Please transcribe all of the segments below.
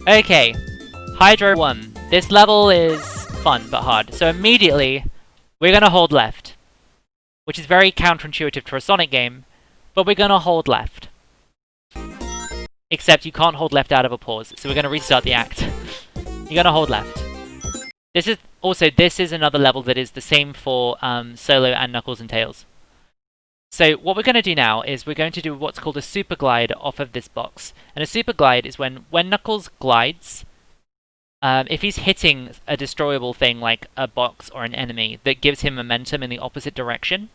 Okay, Hydro 1. This level is fun, but hard. So immediately, we're gonna hold left. Which is very counterintuitive to a Sonic game, but we're gonna hold left. Except you can't hold left out of a pause, so we're gonna restart the act. You're gonna hold left. This is another level that is the same for Solo and Knuckles and Tails. So what we're going to do now is we're going to do what's called a super glide off of this box. And a super glide is when Knuckles glides, if he's hitting a destroyable thing like a box or an enemy that gives him momentum in the opposite direction,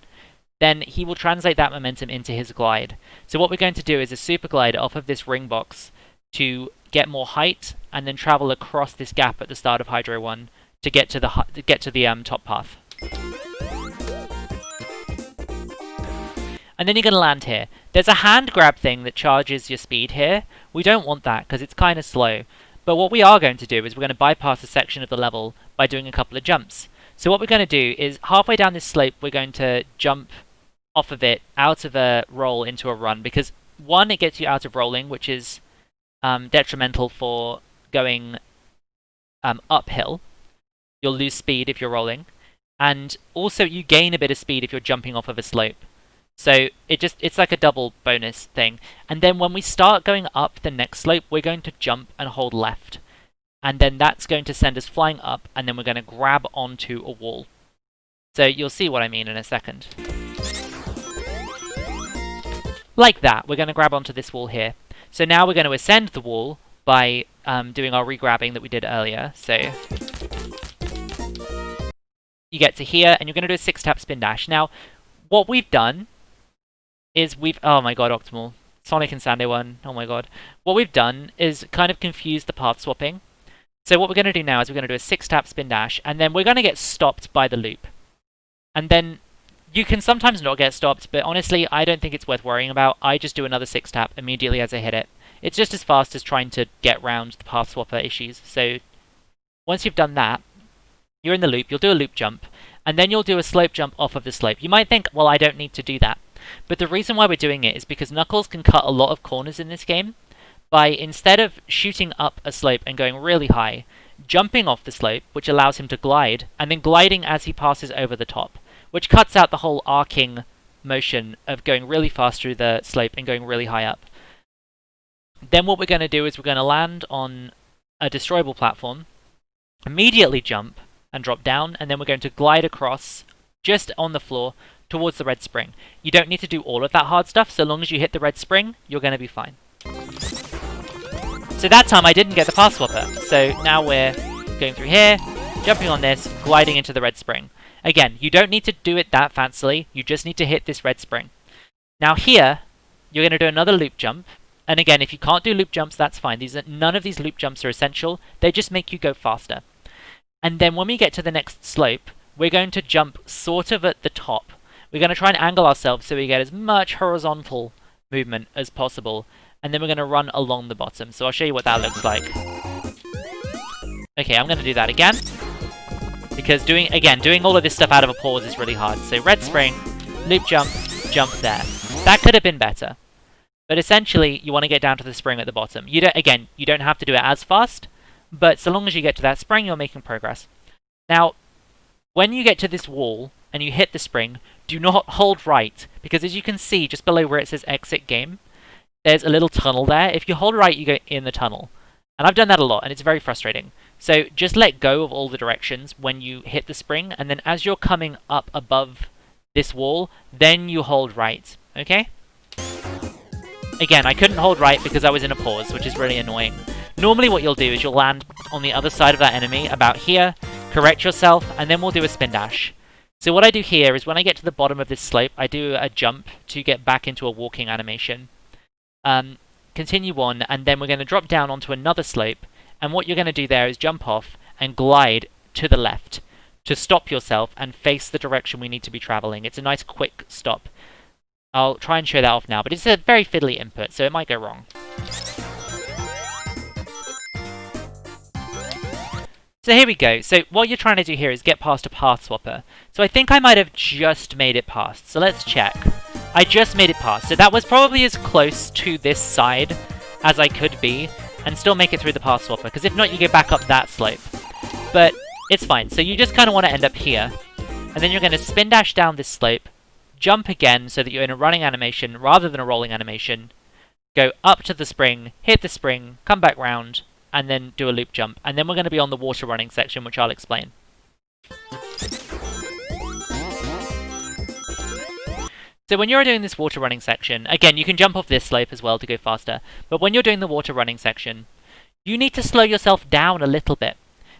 then he will translate that momentum into his glide. So what we're going to do is a super glide off of this ring box to get more height and then travel across this gap at the start of Hydro 1 to get to the top path. And then you're going to land here. There's a hand grab thing that charges your speed here. We don't want that because it's kind of slow. But what we are going to do is we're going to bypass a section of the level by doing a couple of jumps. So what we're going to do is halfway down this slope we're going to jump off of it out of a roll into a run, because one, it gets you out of rolling, which is detrimental for going uphill. You'll lose speed if you're rolling, and also you gain a bit of speed if you're jumping off of a slope. So it's like a double bonus thing. And then when we start going up the next slope, we're going to jump and hold left. And then that's going to send us flying up, and then we're going to grab onto a wall. So you'll see what I mean in a second. Like that, we're going to grab onto this wall here. So now we're going to ascend the wall by doing our re-grabbing that we did earlier. So you get to here, and you're going to do a 6-tap spin dash. Now, what we've done is oh my god, Optimal. Sonic and Sandy one, oh my god. What we've done is kind of confuse the path swapping. So what we're going to do now is we're going to do a 6-tap spin dash, and then we're going to get stopped by the loop. And then you can sometimes not get stopped, but honestly, I don't think it's worth worrying about. I just do another 6-tap immediately as I hit it. It's just as fast as trying to get round the path swapper issues. So once you've done that, you're in the loop, you'll do a loop jump, and then you'll do a slope jump off of the slope. You might think, well, I don't need to do that. But the reason why we're doing it is because Knuckles can cut a lot of corners in this game by, instead of shooting up a slope and going really high, jumping off the slope, which allows him to glide, and then gliding as he passes over the top, which cuts out the whole arcing motion of going really fast through the slope and going really high up. Then what we're going to do is we're going to land on a destroyable platform, immediately jump and drop down, and then we're going to glide across just on the floor towards the red spring. You don't need to do all of that hard stuff. So long as you hit the red spring, you're going to be fine. So that time I didn't get the path swapper. So now we're going through here, jumping on this, gliding into the red spring. Again, you don't need to do it that fancily. You just need to hit this red spring. Now here, you're going to do another loop jump. And again, if you can't do loop jumps, that's fine. None of these loop jumps are essential. They just make you go faster. And then when we get to the next slope, we're going to jump sort of at the top. We're going to try and angle ourselves so we get as much horizontal movement as possible. And then we're going to run along the bottom. So I'll show you what that looks like. Okay, I'm going to do that again. Because doing all of this stuff out of a pause is really hard. So red spring, loop jump, jump there. That could have been better. But essentially, you want to get down to the spring at the bottom. You don't have to do it as fast. But so long as you get to that spring, you're making progress. Now, when you get to this wall and you hit the spring, do not hold right, because as you can see just below where it says exit game, there's a little tunnel there. If you hold right, you go in the tunnel. And I've done that a lot, and it's very frustrating. So just let go of all the directions when you hit the spring, and then as you're coming up above this wall, then you hold right, okay? Again, I couldn't hold right because I was in a pause, which is really annoying. Normally what you'll do is you'll land on the other side of that enemy, about here, correct yourself, and then we'll do a spin dash. So what I do here is when I get to the bottom of this slope, I do a jump to get back into a walking animation. Continue on, and then we're going to drop down onto another slope, and what you're going to do there is jump off and glide to the left to stop yourself and face the direction we need to be traveling. It's a nice quick stop. I'll try and show that off now, but it's a very fiddly input, so it might go wrong. So here we go. So what you're trying to do here is get past a path swapper. So I think I might have just made it past. So let's check. I just made it past. So that was probably as close to this side as I could be. and still make it through the path swapper, because if not, you go back up that slope. But it's fine. So you just kind of want to end up here, and then you're going to spin dash down this slope, jump again so that you're in a running animation rather than a rolling animation, go up to the spring, hit the spring, come back round, and then do a loop jump. And then we're going to be on the water running section, which I'll explain. So when you're doing this water running section, again, you can jump off this slope as well to go faster, but when you're doing the water running section, you need to slow yourself down a little bit,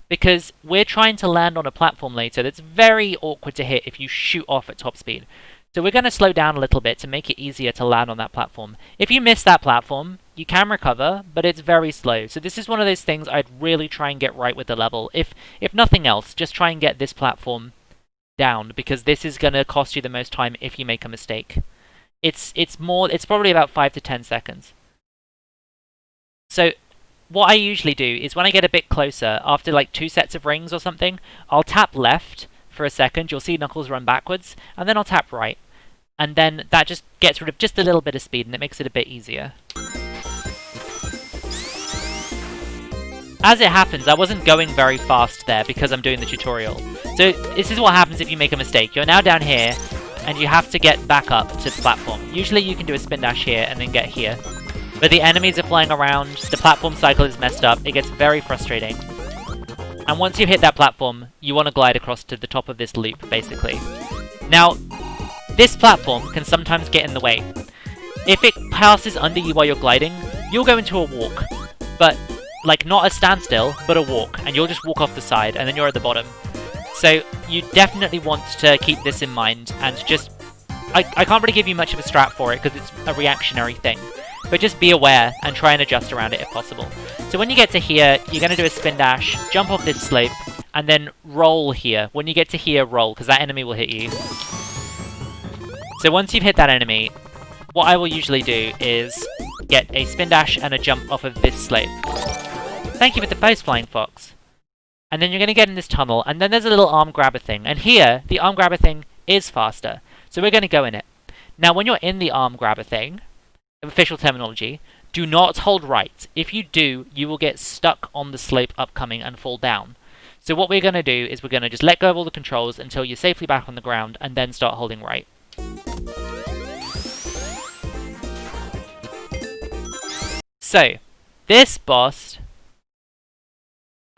because we're trying to land on a platform later that's very awkward to hit if you shoot off at top speed. So we're going to slow down a little bit to make it easier to land on that platform. If you miss that platform, you can recover, but it's very slow. So this is one of those things I'd really try and get right with the level. If nothing else, just try and get this platform down, because this is going to cost you the most time if you make a mistake. It's probably about 5 to 10 seconds. So what I usually do is when I get a bit closer, after like 2 sets of rings or something, I'll tap left for a second, you'll see Knuckles run backwards, and then I'll tap right. And then that just gets rid of just a little bit of speed, and it makes it a bit easier. As it happens, I wasn't going very fast there because I'm doing the tutorial. So this is what happens if you make a mistake. You're now down here, and you have to get back up to the platform. Usually you can do a spin dash here and then get here. But the enemies are flying around, the platform cycle is messed up, it gets very frustrating. And once you've hit that platform, you want to glide across to the top of this loop, basically. Now, this platform can sometimes get in the way. If it passes under you while you're gliding, you'll go into a walk. But like, not a standstill, but a walk, and you'll just walk off the side, and then you're at the bottom. So you definitely want to keep this in mind, and just... I can't really give you much of a strat for it, because it's a reactionary thing. But just be aware, and try and adjust around it if possible. So when you get to here, you're going to do a spin dash, jump off this slope, and then roll here. When you get to here, roll, because that enemy will hit you. So once you've hit that enemy, what I will usually do is get a spin dash and a jump off of this slope. Thank you for the post, Flying Fox. And then you're going to get in this tunnel, and then there's a little arm grabber thing. And here, the arm grabber thing is faster. So we're going to go in it. Now, when you're in the arm grabber thing, official terminology, do not hold right. If you do, you will get stuck on the slope upcoming and fall down. So what we're going to do is we're going to just let go of all the controls until you're safely back on the ground, and then start holding right. So, this boss...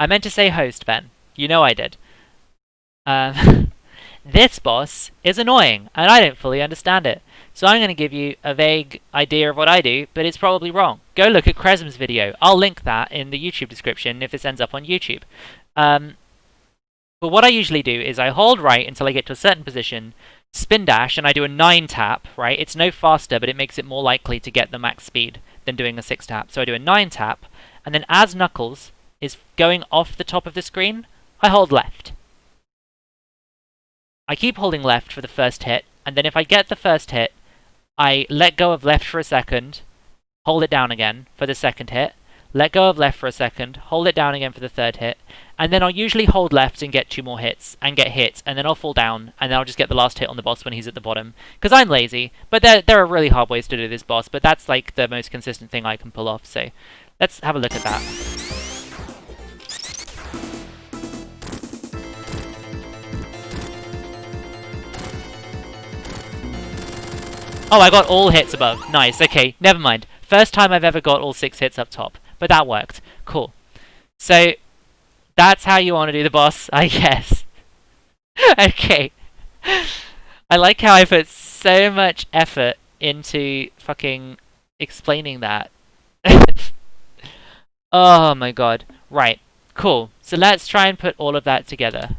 I meant to say host, Ben. You know I did. This boss is annoying, and I don't fully understand it. So I'm going to give you a vague idea of what I do, but it's probably wrong. Go look at Chrezm's video. I'll link that in the YouTube description if this ends up on YouTube. But what I usually do is I hold right until I get to a certain position, spin dash, and I do a 9 tap, right? It's no faster, but it makes it more likely to get the max speed than doing a 6 tap. So I do a 9 tap, and then as Knuckles is going off the top of the screen, I hold left. I keep holding left for the first hit, and then if I get the first hit, I let go of left for a second, hold it down again for the second hit, let go of left for a second, hold it down again for the third hit, and then I'll usually hold left and get 2 more hits, and get hit, and then I'll fall down, and then I'll just get the last hit on the boss when he's at the bottom. Because I'm lazy, but there are really hard ways to do this boss, but that's like the most consistent thing I can pull off, so let's have a look at that. Oh, I got all hits above. Nice, okay, never mind. First time I've ever got all 6 hits up top. But that worked. Cool. So, that's how you want to do the boss, I guess. Okay. I like how I put so much effort into fucking explaining that. Oh my god. Right. Cool. So let's try and put all of that together.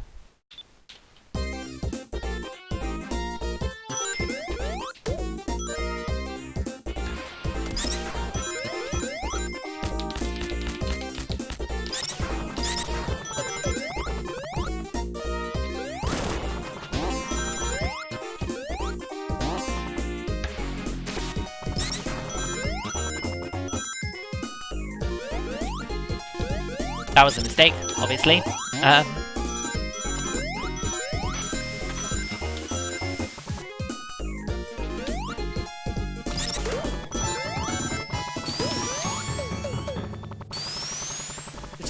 That was a mistake, obviously.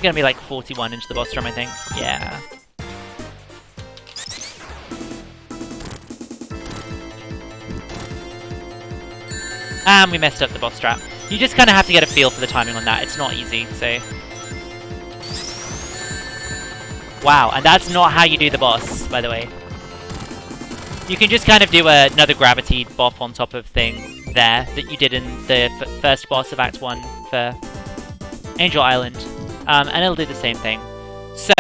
It's gonna be like 41 into the boss drum, I think. Yeah. And we messed up the boss trap. You just kind of have to get a feel for the timing on that. It's not easy, so... Wow, and that's not how you do the boss, by the way. You can just kind of do another gravity bop on top of thing there that you did in the first boss of Act 1 for Angel Island. And it'll do the same thing. So,